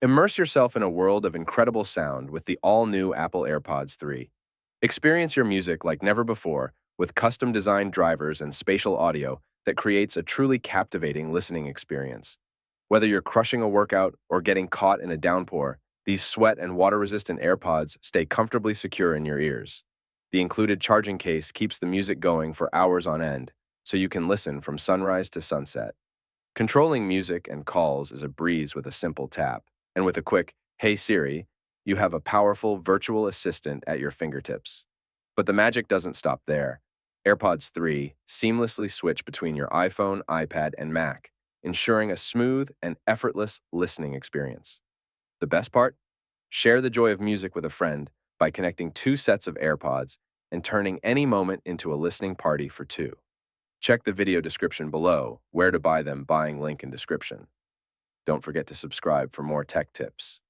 Immerse yourself in a world of incredible sound with the all-new Apple AirPods 3. Experience your music like never before with custom-designed drivers and spatial audio that creates a truly captivating listening experience. Whether you're crushing a workout or getting caught in a downpour, these sweat and water-resistant AirPods stay comfortably secure in your ears. The included charging case keeps the music going for hours on end, so you can listen from sunrise to sunset. Controlling music and calls is a breeze with a simple tap, and with a quick, "Hey Siri," you have a powerful virtual assistant at your fingertips. But the magic doesn't stop there. AirPods 3 seamlessly switch between your iPhone, iPad, and Mac, ensuring a smooth and effortless listening experience. The best part? Share the joy of music with a friend by connecting two sets of AirPods and turning any moment into a listening party for two. Check the video description below, where to buy them, buying link in description. Don't forget to subscribe for more tech tips.